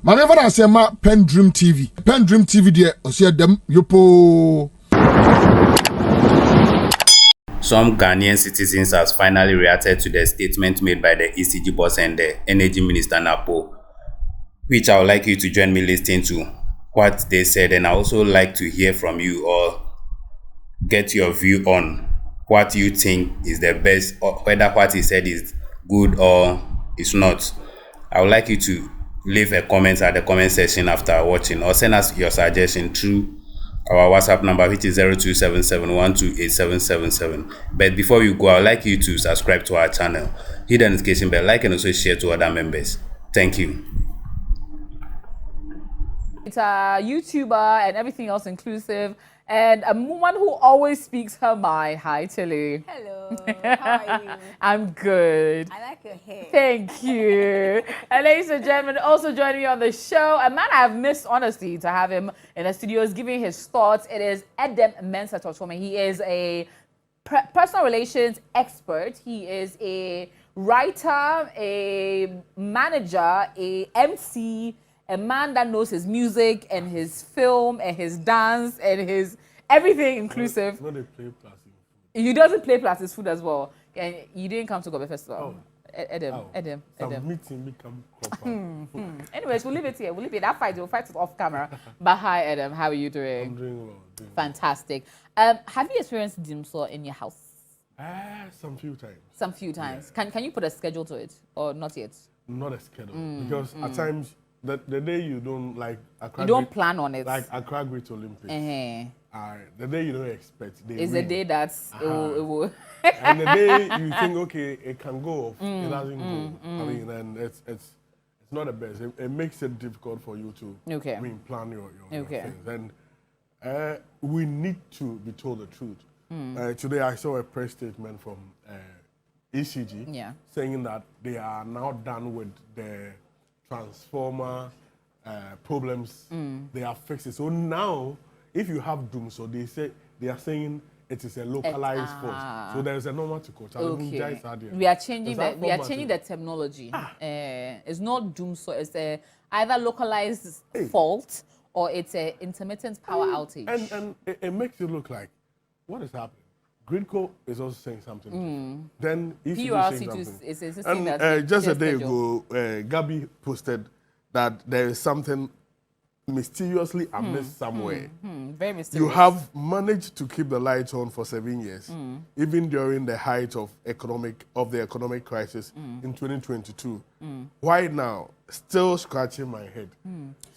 Manever I say ma PENDREAM TV. PENDREAM TV there, osia dem yopo. Some Ghanaian citizens has finally reacted to the statement made by the ECG boss and the Energy Minister NAPO, which I would like you to join me listening to what they said, and I also like to hear from you or get your view on what you think is the best, or whether what he said is good or is not. I would like you to leave a comment at the comment section after watching, or send us your suggestion through our WhatsApp number, which is 0277128777. But before you go, I would like you to subscribe to our channel, hit the notification bell, like, and also share to other members. Thank you. It's a YouTuber and everything else inclusive, and a woman who always speaks her mind. Hi, Tilly. Hello, how are you? I'm good. I like your hair. Thank you. And ladies and gentlemen, also joining me on the show, a man I have missed, honestly, to have him in the studios giving his thoughts. It is Edem Mensah Tochome. He is a personal relations expert. He is a writer, a manager, a MC, a man that knows his music and his film and his dance and his everything inclusive. Not a play plus food. He doesn't play plus his food as well. And you didn't come to Gobe Festival. Oh. Edem. Some meeting become proper. Anyways, we'll leave it here. We'll leave it. That fight, we'll fight it off camera. But hi, Edem. How are you doing? I'm doing well. Fantastic. Have you experienced Dumsor in your house? Some few times. Some few times. Yeah. Can you put a schedule to it or not yet? Not a schedule. Because at times, the day you don't like Accra, you don't plan on it. Like Accra Great Olympics. The day you don't expect, they is win. the day that it will. And the day you think, okay, it can go off, it doesn't go. I mean, and it's not the best. It makes it difficult for you to plan your things. And we need to be told the truth. Today I saw a press statement from ECG saying that they are now done with the transformer problems. They are fixed it. So now, if you have Dumsor, they are saying it is a localized fault. So there is a normal to coach. We are changing the terminology. It's not Dumsor. It's either localized fault or it's an intermittent power outage. And it makes it look like what is happening. Gridco is also saying something. Then ECG is saying something. And just a day ago, Gabby posted that there is something mysteriously amiss somewhere. Very mysterious. You have managed to keep the lights on for 7 years, even during the height of the economic crisis in 2022. Why now? Still scratching my head.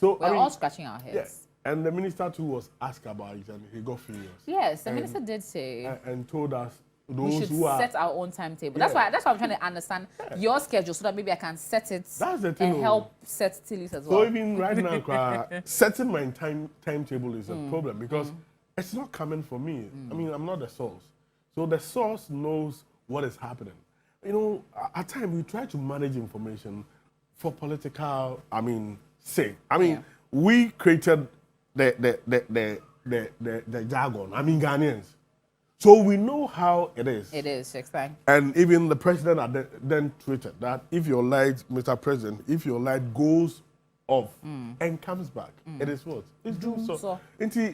So we're all scratching our heads. Yes. And the minister too was asked about it, and he got furious. Yes, the minister did say and told us we should set our own timetable. That's why I'm trying to understand your schedule so that maybe I can set it and help set Tilly's as well. So even right now, setting my timetable is a problem because it's not coming from me. I mean, I'm not the source. So the source knows what is happening. You know, at times we try to manage information for political, sake. We created the jargon. Ghanaians. So we know how it is. It is, exactly. And even the president then tweeted that if your light, Mr. President, if your light goes off and comes back, it is what? It's Dumsor.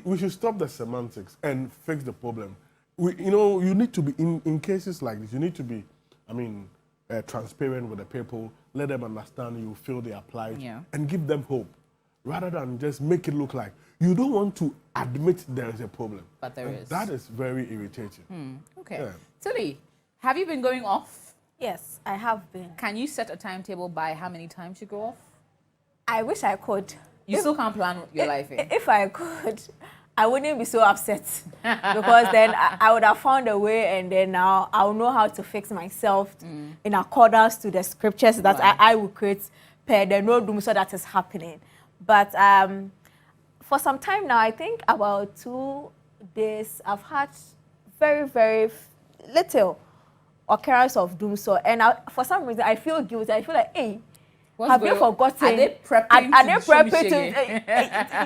We should stop the semantics and fix the problem. You need to be, in cases like this, you need to be, transparent with the people, let them understand you feel they are plight, and give them hope, rather than just make it look like you don't want to admit there is a problem. But there is. That is very irritating. Okay. Yeah. Tilly, have you been going off? Yes, I have been. Can you set a timetable by how many times you go off? I wish I could. You still can't plan your life. If I could, I wouldn't be so upset because then I would have found a way, and then now I'll know how to fix myself in accordance to the scriptures that I will create per the no Dumsor that is happening. But for some time now, I think about 2 days, I've had very, very little occurrence of Dumsor. And for some reason, I feel guilty. I feel like, hey, have you forgotten? Are they prepping to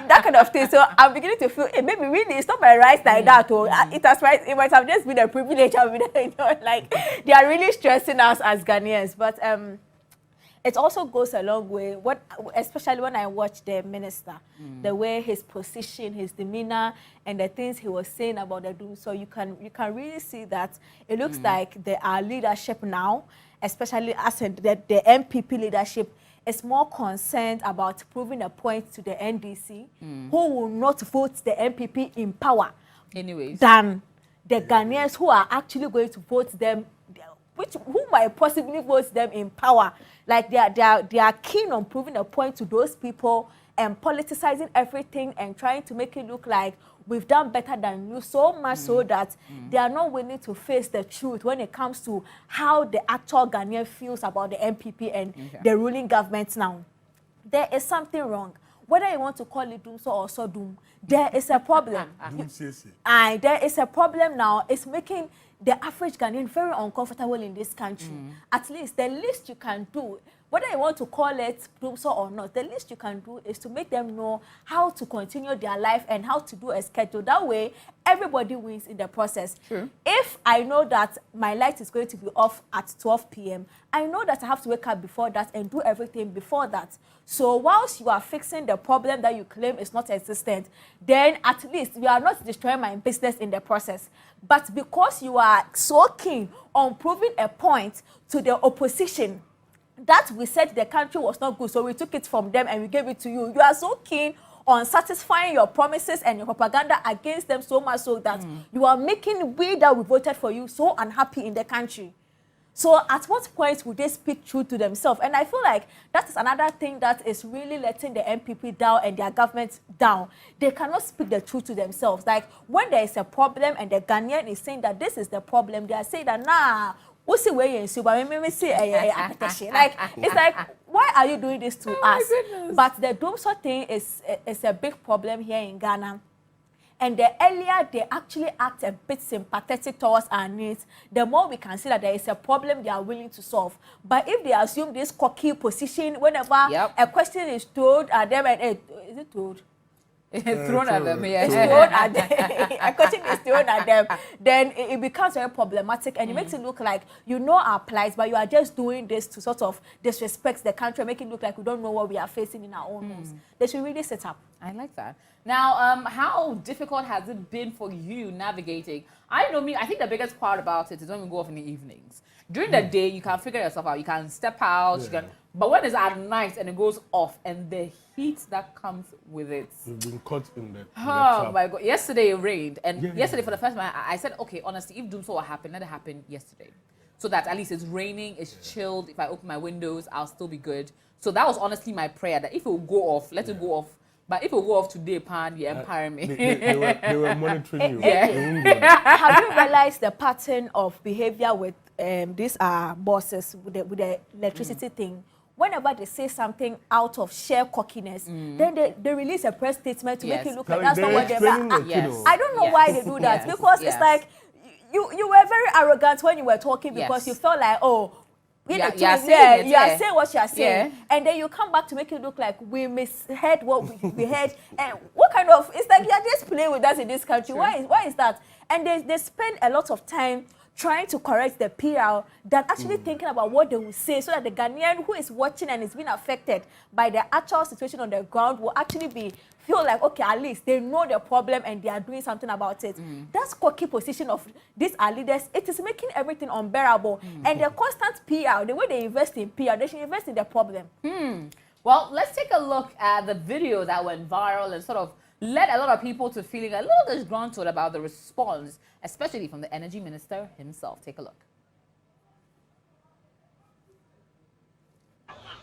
that kind of thing? So I'm beginning to feel, hey, maybe really it's not my right like that. Or it might have just been a privilege. Like they are really stressing us as Ghanaians. But it also goes a long way. Especially when I watch the minister, the way his position, his demeanor, and the things he was saying about the Dumsor, you can really see that it looks like our leadership now, especially as the NPP leadership, is more concerned about proving a point to the NDC, who will not vote the NPP in power, anyways, than the Ghanaians who are actually going to vote them, who might possibly vote them in power. Like they are keen on proving a point to those people and politicizing everything and trying to make it look like we've done better than you, so much so that they are not willing to face the truth when it comes to how the actual Ghanaian feels about the NPP and the ruling government now. There is something wrong. Whether you want to call it Dumsor or Sodom, there is a problem. There is a problem now. It's making the average Ghanaian very uncomfortable in this country. At least the least you can do, whether you want to call it Dumsor or not, the least you can do is to make them know how to continue their life and how to do a schedule. That way, everybody wins in the process. True. If I know that my light is going to be off at 12 p.m., I know that I have to wake up before that and do everything before that. So whilst you are fixing the problem that you claim is not existent, then at least you are not destroying my business in the process. But because you are so keen on proving a point to the opposition that we said the country was not good, so we took it from them and we gave it to you. You are so keen on satisfying your promises and your propaganda against them so much so that you are making we that we voted for you so unhappy in the country. So at what point would they speak truth to themselves? And I feel like that is another thing that is really letting the NPP down and their government down. They cannot speak the truth to themselves. Like when there is a problem and the Ghanaian is saying that this is the problem, they are saying that, nah, what's the way you but maybe say like it's like, why are you doing this to us? But the Dumsor thing is a big problem here in Ghana. And the earlier they actually act a bit sympathetic towards our needs, the more we can see that there is a problem they are willing to solve. But if they assume this cocky position, whenever a question is told at them, and is it told? Thrown at them, yeah. Thrown at them. A question is thrown at them, then it becomes very problematic and it makes it look like you know our plight, but you are just doing this to sort of disrespect the country, make it look like we don't know what we are facing in our own homes. They should really sit up. I like that. Now, how difficult has it been for you navigating? I think the biggest part about it is when we go off in the evenings. During the day, you can figure yourself out. You can step out. But when it's at night and it goes off and the heat that comes with it. You've been caught in the Oh my God. Yesterday it rained. And yesterday for the first time, I said, okay, honestly, if Dumsor will happen, let it happen yesterday. So that at least it's raining, it's chilled. If I open my windows, I'll still be good. So that was honestly my prayer, that if it will go off, let it go off. But if it will go off today, pan, you empower me. They were monitoring you. Have you realized the pattern of behavior with these bosses with the electricity thing? Whenever they say something out of sheer cockiness, then they release a press statement to make it look like that's not what they're I don't know why they do that, because it's like you were very arrogant when you were talking because you felt like, oh, you are saying what you are saying, and then you come back to make it look like we misheard what we heard. And what kind of, it's like you're just playing with us in this country. Why is that? And they spend a lot of time trying to correct the PR than actually thinking about what they will say, so that the Ghanaian who is watching and is being affected by the actual situation on the ground will actually feel like, okay, at least they know the problem and they are doing something about it. That's cocky position of these our leaders. It is making everything unbearable. And the constant PR, the way they invest in PR, they should invest in the problem. Well, let's take a look at the video that went viral and sort of led a lot of people to feeling a little disgruntled about the response, especially from the energy minister himself. Take a look.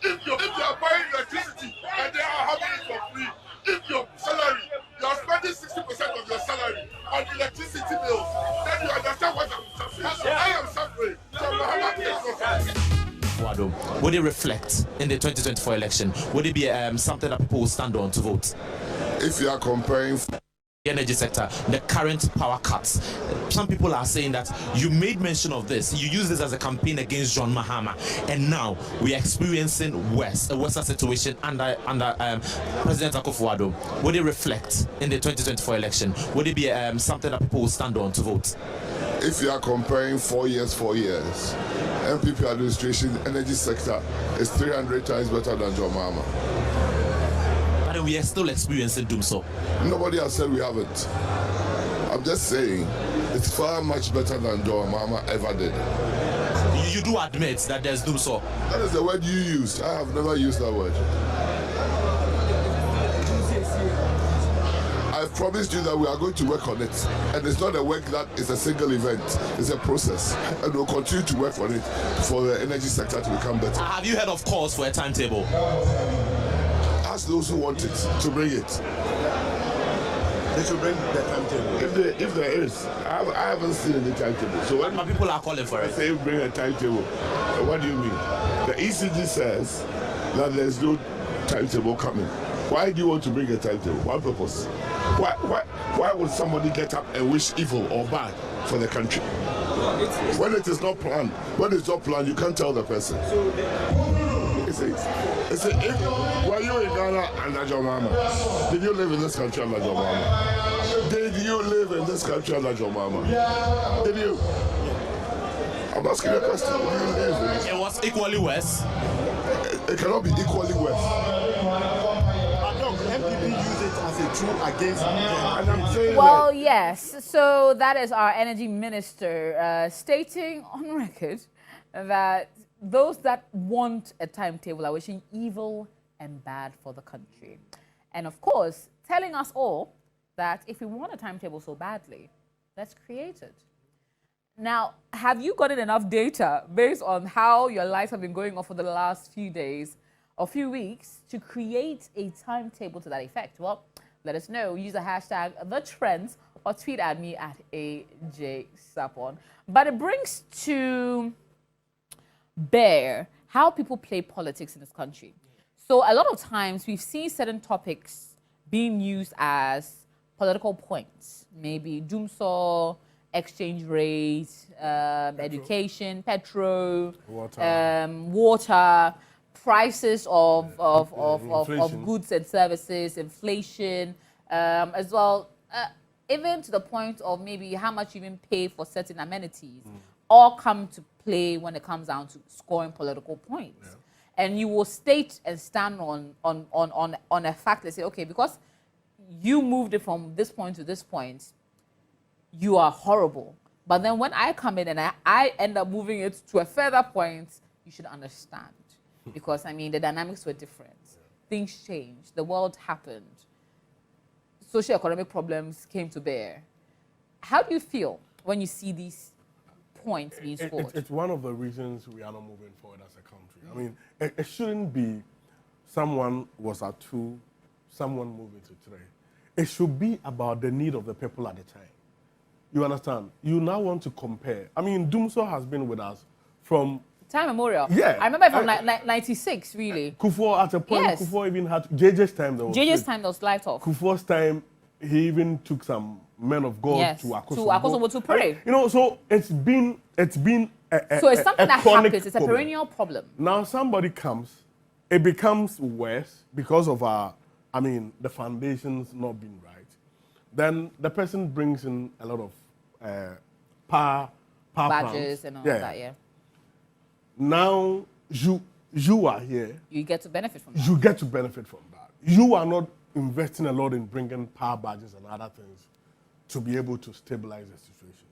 If you are buying electricity and they are having it for free, if your salary, you are spending 60% of your salary on electricity bills, then you understand what I'm suffering. I am suffering. Would it reflect in the 2024 election? Would it be something that people will stand on to vote? If you are comparing the energy sector, the current power cuts, some people are saying that you made mention of this, you use this as a campaign against John Mahama, and now we are experiencing a worse situation under President Akufo-Addo. Would it reflect in the 2024 election? Would it be something that people will stand on to vote? If you are comparing 4 years, NPP administration, energy sector is 300 times better than John Mahama. But we are still experiencing Dumsor. Nobody has said we haven't. I'm just saying it's far much better than John Mahama ever did. You do admit that there's Dumsor. That is the word you used. I have never used that word. I've promised you that we are going to work on it. And it's not a work that is a single event. It's a process. And we'll continue to work on it for the energy sector to become better. Have you heard of calls for a timetable? Ask those who want it to bring it. They should bring the timetable. If there is, I haven't seen any timetable. So when People are calling for it. say bring a timetable, what do you mean? The ECG says that there's no timetable coming. Why do you want to bring a timetable? What purpose? Why would somebody get up and wish evil or bad for the country? When it is not planned, you can't tell the person. Were you in Ghana under John Mahama? Did you live in this country under John Mahama? Did you live in this country under John Mahama? Did you? I'm asking you a question. Did you live in this? It was equally worse. It cannot be equally worse. NPP use it as a tool against them. And I'm saying Well, yes. So that is our energy minister stating on record that those that want a timetable are wishing evil and bad for the country. And of course, telling us all that if we want a timetable so badly, let's create it. Now, have you gotten enough data based on how your lives have been going on for the last few days or few weeks to create a timetable to that effect? Well, let us know. Use the hashtag #TheTrends or tweet at me at AJSapon. But it brings to bear how people play politics in this country. So a lot of times we've seen certain topics being used as political points. Maybe Dumsor, exchange rate, education, petrol, water, prices of goods and services, inflation, as well, even to the point of maybe how much you even pay for certain amenities, all come to play when it comes down to scoring political points. Yeah. And you will state and stand on a fact and say, okay, because you moved it from this point to this point, you are horrible. But then when I come in and I end up moving it to a further point, you should understand. Because, I mean, the dynamics were different. Things changed. The world happened. Socio-economic problems came to bear. How do you feel when you see these points being scored? It's one of the reasons we are not moving forward as a country. I mean, it shouldn't be someone was at 2, someone moving to 3. It should be about the need of the people at the time. You understand? You now want to compare. I mean, Dumsor has been with us from time memorial. Yeah. I remember from 96, really. Kufuor, at a point, yes. Kufuor even had JJ's time. JJ's time that was light off. Kufuor's time, he even took some men of God to Akosombo to pray. You know, so it's been so it's something that happens. It's a perennial problem. Now somebody comes, it becomes worse because of the foundations not being right. Then the person brings in a lot of power badges plants. And all that, yeah. Now you are here. You get to benefit from that. You get to benefit from that. You are not investing a lot in bringing power badges and other things to be able to stabilize the situation.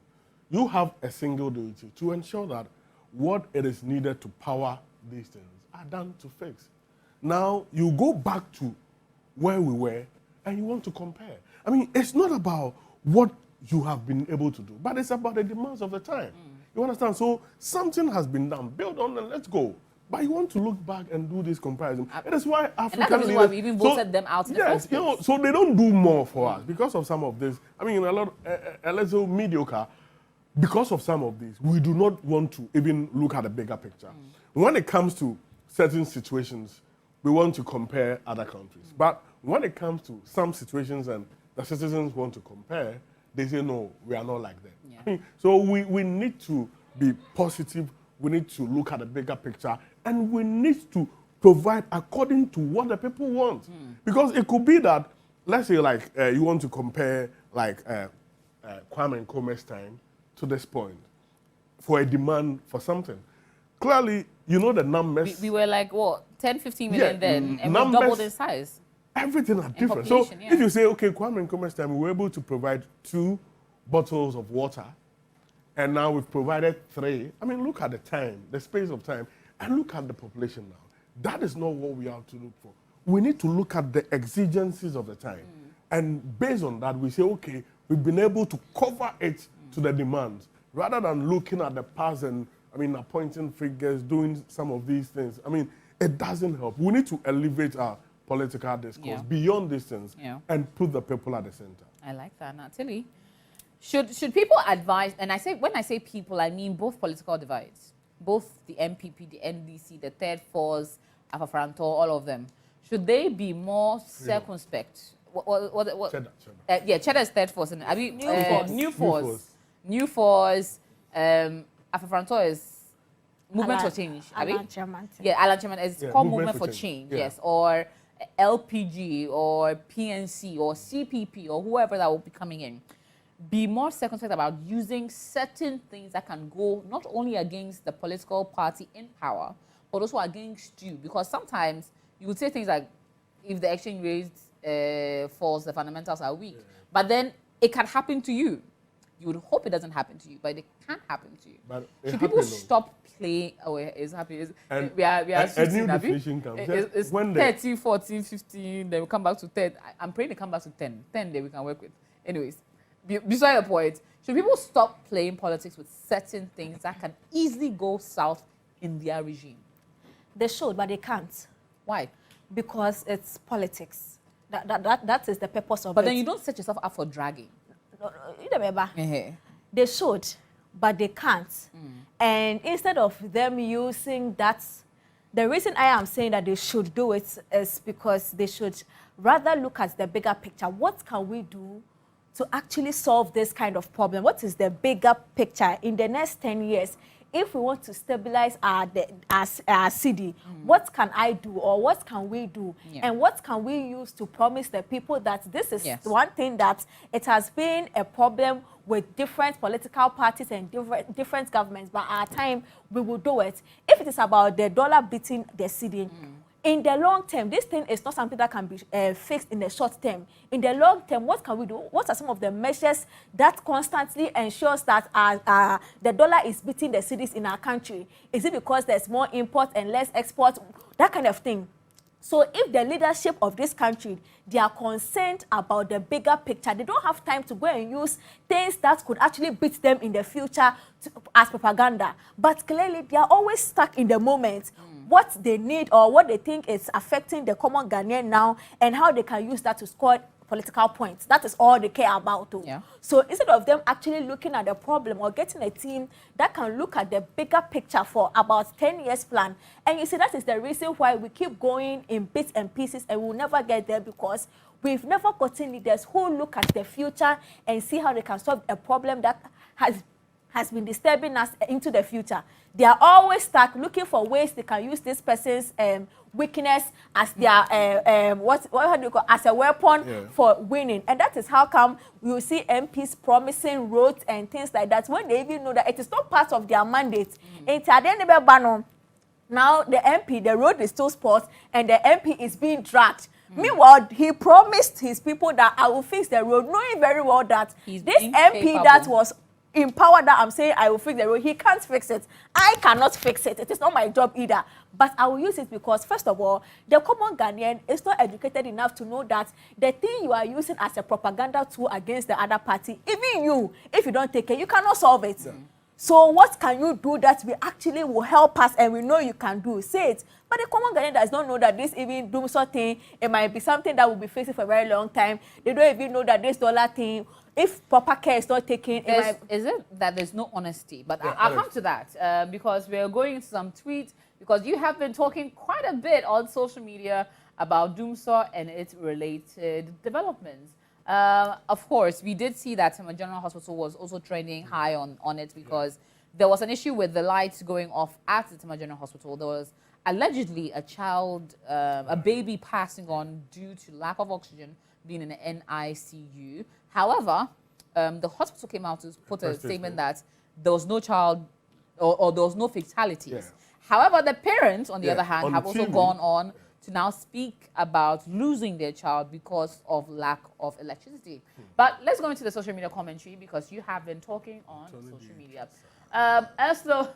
You have a single duty to ensure that what it is needed to power these things are done to fix. Now you go back to where we were and you want to compare. I mean, it's not about what you have been able to do, but it's about the demands of the time. You understand? So something has been done. Build on and let's go. But you want to look back and do this comparison. It is why African and that's why we even voted them out in the first place. So they don't do more for us because of some of this. I mean, a little mediocre. Because of some of these, we do not want to even look at the bigger picture. When it comes to certain situations, we want to compare other countries. But when it comes to some situations and the citizens want to compare, they say, no, we are not like that. Yeah. I mean, so we need to be positive. We need to look at the bigger picture. And we need to provide according to what the people want. Because it could be that, let's say, like, you want to compare, like, Kwame Nkrumah's time to this point for a demand for something. clearly, you know the numbers. We were like, what, 10, 15 million then, and we numbers, doubled in size. Everything are different. So if you say, okay, Kwame Nkrumah's time, we were able to provide 2 bottles of water, and now we've provided 3. I mean, look at the time, the space of time, and look at the population now. That is not what we have to look for. We need to look at the exigencies of the time. And based on that, we say, okay, we've been able to cover it to the demands, rather than looking at the past and, I mean, appointing figures, doing some of these things. I mean, it doesn't help. We need to elevate our political discourse beyond these things and put the people at the center. I like that, Natalie. Should people advise, and when I say people, I mean both political divides, both the NPP, the NDC, the Third Force, Afafranto, all of them. Should they be more circumspect? Cheddar. Cheddar is Third Force. New Force. Afafranto is Movement for Change. Alan Chairman. Alan Chairman is called Movement for Change. Yes, or LPG or PNC or CPP or whoever that will be coming in. Be more circumspect about using certain things that can go not only against the political party in power, but also against you. Because sometimes you would say things like, if the exchange rate falls, the fundamentals are weak. But then it can happen to you. You would hope it doesn't happen to you, but it can happen to you. But should people stop playing? Oh, it's happy. We are a new definition comes. It's when 13, 14, 15, then we come back to 10. I'm praying they come back to 10. 10 that we can work with. Anyways, beside the point, should people stop playing politics with certain things that can easily go south in their regime? They should, but they can't. Why? Because it's politics. That is the purpose of it. But then you don't set yourself up for dragging. You remember? They should, but they can't. And instead of them using that, the reason I am saying that they should do it is because they should rather look at the bigger picture. What can we do to actually solve this kind of problem? What is the bigger picture in the next 10 years? If we want to stabilize our city, what can I do or what can we do? And what can we use to promise the people that this is one thing that it has been a problem with different political parties and different governments, but at our time, we will do it. If it is about the dollar beating the city, in the long term, this thing is not something that can be fixed in the short term. In the long term, what can we do? What are some of the measures that constantly ensures that the dollar is beating the cities in our country? Is it because there's more import and less export? That kind of thing. So if the leadership of this country, they are concerned about the bigger picture, they don't have time to go and use things that could actually beat them in the future as propaganda. But clearly, they are always stuck in the moment. What they need or what they think is affecting the common Ghanaian now and how they can use that to score political points. That is all they care about. So instead of them actually looking at the problem or getting a team that can look at the bigger picture for about 10 years plan. And you see, that is the reason why we keep going in bits and pieces and we'll never get there, because we've never gotten leaders who look at the future and see how they can solve a problem that has been disturbing us into the future. They are always stuck looking for ways they can use this person's weakness as their what do you call, as a weapon for winning. And that is how come you see MPs promising roads and things like that when they even know that it is not part of their mandate. Now the MP, the road is still spoiled and the MP is being dragged. Meanwhile, he promised his people that I will fix the road, knowing very well that this MP that was in power, that I'm saying I will fix the road, he can't fix it. I cannot fix it. It is not my job either. But I will use it because, first of all, the common Ghanaian is not educated enough to know that the thing you are using as a propaganda tool against the other party, even you, if you don't take it, you cannot solve it. So what can you do that we actually will help us and we know you can do? Say it. But the common Ghanaian does not know that this even Dumsor thing, it might be something that will be facing for a very long time. They don't even know that this dollar thing, if proper care is not taken, is it that there's no honesty? But I'll come to that because we're going into some tweets, because you have been talking quite a bit on social media about Dumsor and its related developments. Of course, we did see that Tema General Hospital was also trending high on it because there was an issue with the lights going off at the Tema General Hospital. There was allegedly a child, a baby passing on due to lack of oxygen, being in the NICU. However, the hospital came out to put a statement that there was no child or there was no fatalities. However, the parents, on the other hand, have also gone on to now speak about losing their child because of lack of electricity. But let's go into the social media commentary because you have been talking on social media. Eslo,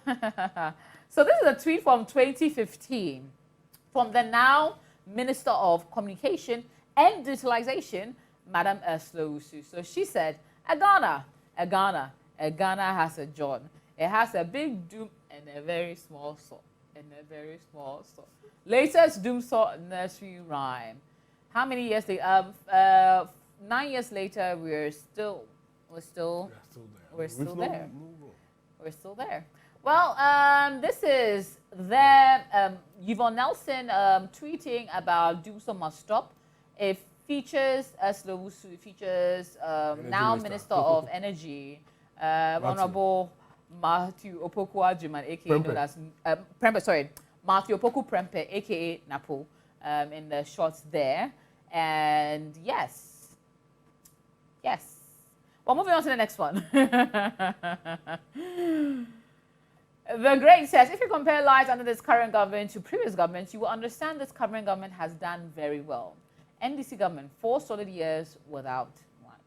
so this is a tweet from 2015 from the now Minister of Communication and Digitalization, Madam Eslo Usu. So she said, Ghana has a John. It has a big doom and a very small soul. Latest Dumsor nursery rhyme. How many years later? 9 years later, we're still there. Well, this is Yvonne Nelson tweeting about Dumsor must stop. It features Slovusu. It features now Minister of Energy, Honorable Matthew Opoku Ajiman, aka known as Prempe. Matthew Opoku Prempe, aka NAPO, in the shots there. And yes. Well, moving on to the next one. The Great says, if you compare lives under this current government to previous governments, you will understand this current government has done very well. NDC government, 4 solid years without want.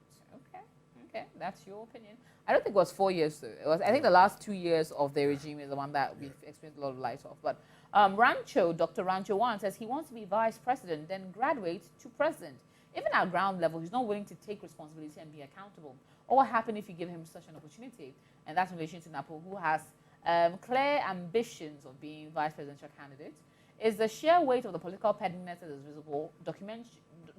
Okay, that's your opinion. I don't think it was 4 years. Though. I think the last 2 years of their regime is the one that we've experienced a lot of light of. But Dr. Rancho 1 says he wants to be vice president, then graduate to president. Even at ground level, he's not willing to take responsibility and be accountable. Or what happened if you give him such an opportunity? And that's in relation to NAPO, who has clear ambitions of being vice presidential candidate. Is the sheer weight of the political pettiness that is visible,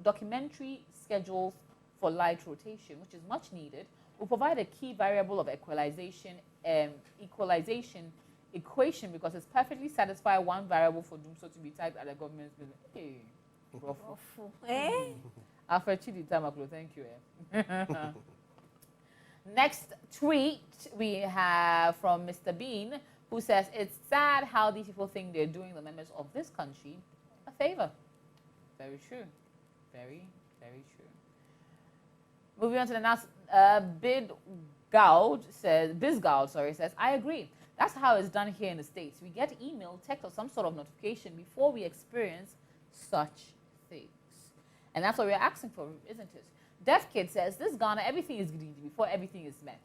documentary schedules for light rotation, which is much needed, will provide a key variable of equalization equation because it's perfectly satisfy one variable for Dumsor to be typed at the government's building. Hey, thank you. Next tweet we have from Mr. Bean, who says, it's sad how these people think they're doing the members of this country a favor. Very true. Very, very true. Moving on to the next, Bizgaud says, I agree. That's how it's done here in the States. We get email, text, or some sort of notification before we experience such things. And that's what we're asking for, isn't it? Deaf Kid says, this Ghana, everything is greedy before everything is met.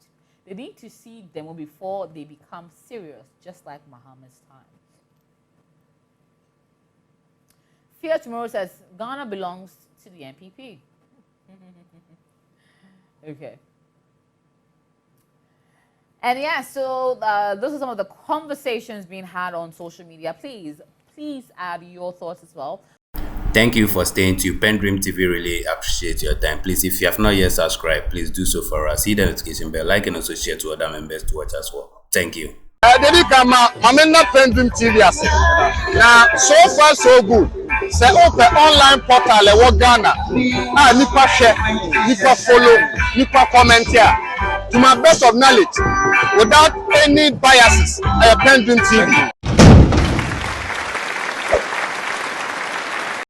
They need to see demo before they become serious, just like Muhammad's time. Fear Tomorrow says, Ghana belongs to the NPP. Okay. And yeah, so those are some of the conversations being had on social media. Please add your thoughts as well. Thank you for staying tuned. PENDREAM TV really appreciate your time. Please, if you have not yet subscribed, please do so for us. Hit the notification bell, like and also share to other members to watch as well. Thank you. I'm not PENDREAM TV. Now, so far so good. Say open online portal in Ghana. Nipa share, nipa follow, nipa comment here. To my best of knowledge, without any biases, PENDREAM TV.